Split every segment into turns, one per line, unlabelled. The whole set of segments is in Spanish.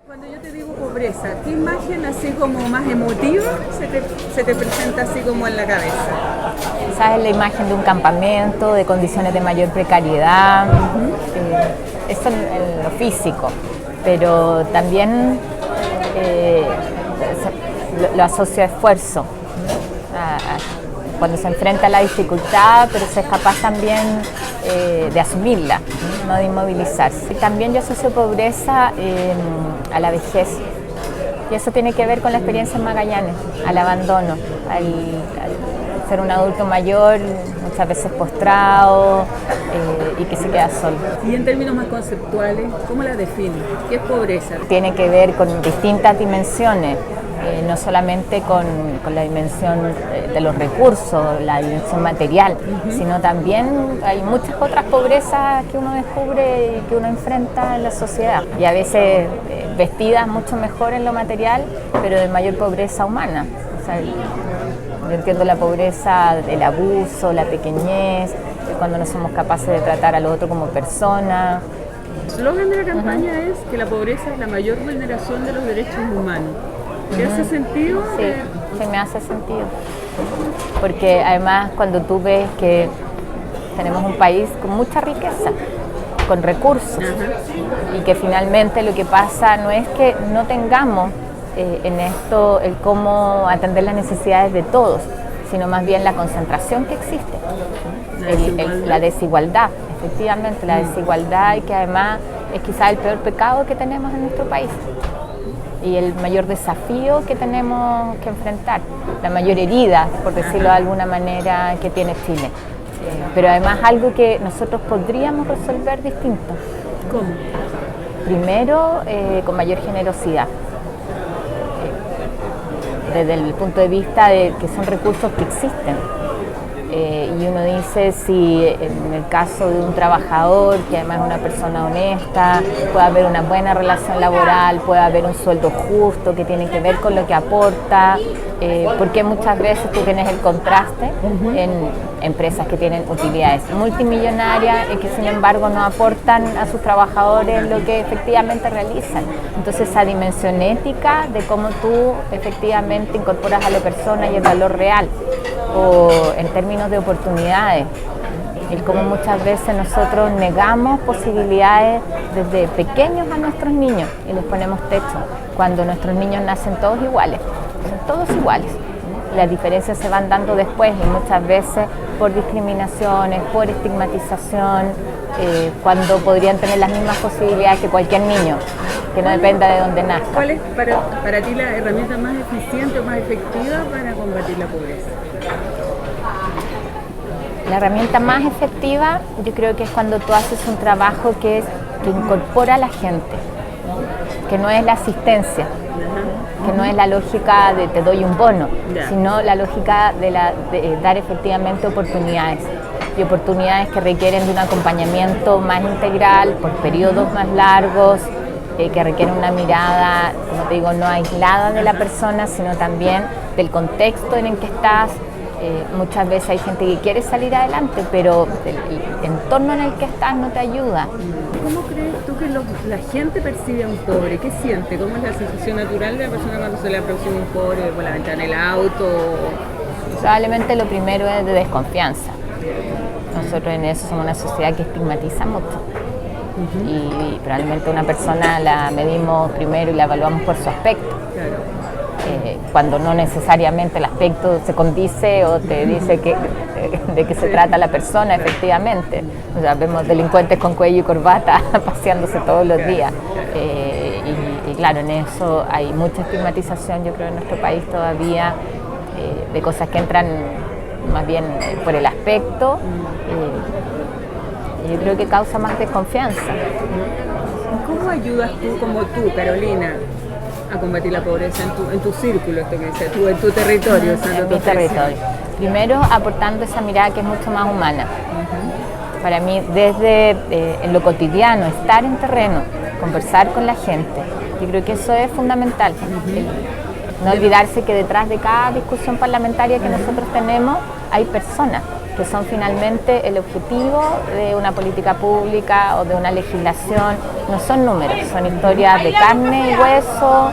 Cuando yo te digo pobreza, ¿qué imagen así como más emotiva se te presenta así como en la cabeza?
Quizás es la imagen de un campamento, de condiciones de mayor precariedad, eso en lo físico, pero también lo asocio a esfuerzo, cuando se enfrenta a la dificultad, pero se es capaz también de asumirla, no de inmovilizarse. Y también yo asocio pobreza a la vejez, y eso tiene que ver con la experiencia en Magallanes, al abandono, al ser un adulto mayor, muchas veces postrado y que se queda solo.
Y en términos más conceptuales, ¿cómo la defines? ¿Qué es pobreza?
Tiene que ver con distintas dimensiones, no solamente con la dimensión de los recursos, la dimensión material, sino también hay muchas otras pobrezas que uno descubre y que uno enfrenta en la sociedad. Y a veces vestidas mucho mejor en lo material, pero de mayor pobreza humana. O sea, yo entiendo la pobreza del abuso, la pequeñez, cuando no somos capaces de tratar al otro como persona.
El eslogan de la campaña es que la pobreza es la mayor vulneración de los derechos humanos. ¿Te hace sentido?
Sí, me hace sentido. Porque además cuando tú ves que tenemos un país con mucha riqueza, con recursos, y que finalmente lo que pasa no es que no tengamos en esto el cómo atender las necesidades de todos, sino más bien la concentración que existe, la desigualdad, efectivamente, la desigualdad, y que además es quizás el peor pecado que tenemos en nuestro país y el mayor desafío que tenemos que enfrentar, la mayor herida, por decirlo de alguna manera, que tiene Chile. Pero además algo que nosotros podríamos resolver distinto.
¿Cómo?
Primero, con mayor generosidad. Desde el punto de vista de que son recursos que existen. Y uno dice si en el caso de un trabajador, que además es una persona honesta, puede haber una buena relación laboral, puede haber un sueldo justo que tiene que ver con lo que aporta, porque muchas veces tú tienes el contraste en empresas que tienen utilidades multimillonarias y que sin embargo no aportan a sus trabajadores lo que efectivamente realizan. Entonces esa dimensión ética de cómo tú efectivamente incorporas a la persona y el valor real, o en términos de oportunidades, el cómo muchas veces nosotros negamos posibilidades desde pequeños a nuestros niños y les ponemos techo, cuando nuestros niños nacen todos iguales, son todos iguales. Las diferencias se van dando después y muchas veces por discriminaciones, por estigmatización, cuando podrían tener las mismas posibilidades que cualquier niño, que no dependa de dónde nazca.
¿Cuál es para ti la herramienta más eficiente o más efectiva para combatir la pobreza?
La herramienta más efectiva yo creo que es cuando tú haces un trabajo que incorpora a la gente, que no es la asistencia, que no es la lógica de te doy un bono, sino la lógica de dar efectivamente oportunidades, y oportunidades que requieren de un acompañamiento más integral por periodos más largos, que requieren una mirada, como te digo, no aislada de la persona, sino también del contexto en el que estás. Muchas veces hay gente que quiere salir adelante, pero el entorno en el que estás no te ayuda.
¿Cómo crees tú que la gente percibe a un pobre? ¿Qué siente? ¿Cómo es la sensación natural de la persona cuando se le aproxima un pobre por la ventana del auto?
Probablemente lo primero es de desconfianza. Nosotros en eso somos una sociedad que estigmatiza mucho. Y probablemente una persona la medimos primero y la evaluamos por su aspecto.
Claro.
Cuando no necesariamente el aspecto se condice o te dice de qué se trata la persona, efectivamente. O sea, vemos delincuentes con cuello y corbata paseándose todos los días. Y claro, en eso hay mucha estigmatización, yo creo, en nuestro país todavía, de cosas que entran más bien por el aspecto. Yo creo que causa más desconfianza.
¿Cómo ayudas tú, como tú, Carolina, a combatir la pobreza en tu círculo, esto que dices tú, en tu territorio?
En mi territorio. Primero, aportando esa mirada que es mucho más humana. Para mí, desde en lo cotidiano, estar en terreno, conversar con la gente, yo creo que eso es fundamental. No olvidarse que detrás de cada discusión parlamentaria que nosotros tenemos hay personas que son finalmente el objetivo de una política pública o de una legislación. No son números, son historias de carne y hueso,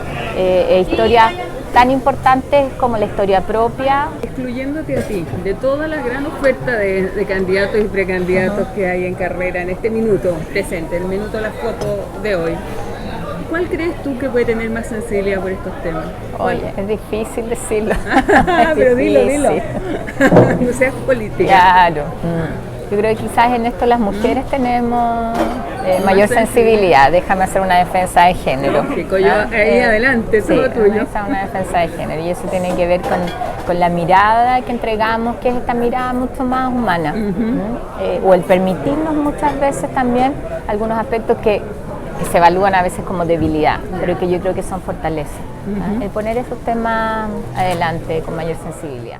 historias tan importantes como la historia propia.
Excluyéndote a ti, de toda la gran oferta de candidatos y precandidatos que hay en carrera en este minuto presente, el minuto de la foto de hoy, ¿cuál crees tú que puede tener más sensibilidad por estos temas?
Oye, es difícil decirlo.
Pero dilo. No seas política.
Claro. Yo creo que quizás en esto las mujeres tenemos mayor sensibilidad. Déjame hacer una defensa de género.
Lógico, yo ahí adelante, todo tuyo.
Una defensa de género, y eso tiene que ver con la mirada que entregamos, que es esta mirada mucho más humana. O el permitirnos muchas veces también algunos aspectos que se evalúan a veces como debilidad, pero que yo creo que son fortalezas. El poner esos temas adelante con mayor sensibilidad.